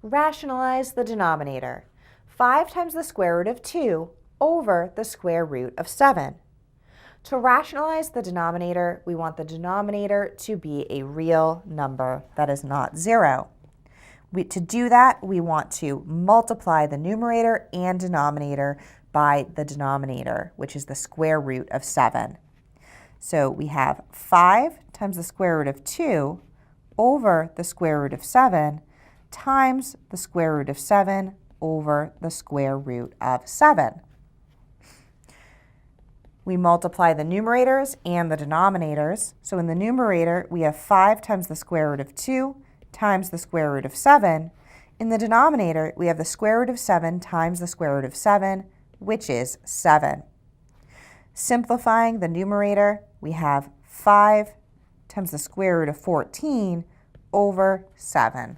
Rationalize the denominator. 5 times the square root of 2 over the square root of 7. To rationalize the denominator, we want the denominator to be a real number that is not 0. To do that, we want to multiply the numerator and denominator by the denominator, which is the square root of 7. So we have 5 times the square root of 2 over the square root of 7 times the square root of 7 over the square root of 7. We multiply the numerators and the denominators. So in the numerator, we have 5 times the square root of 2 times the square root of 7. In the denominator, we have the square root of 7 times the square root of 7, which is 7. Simplifying the numerator, we have 5 times the square root of 14 over 7.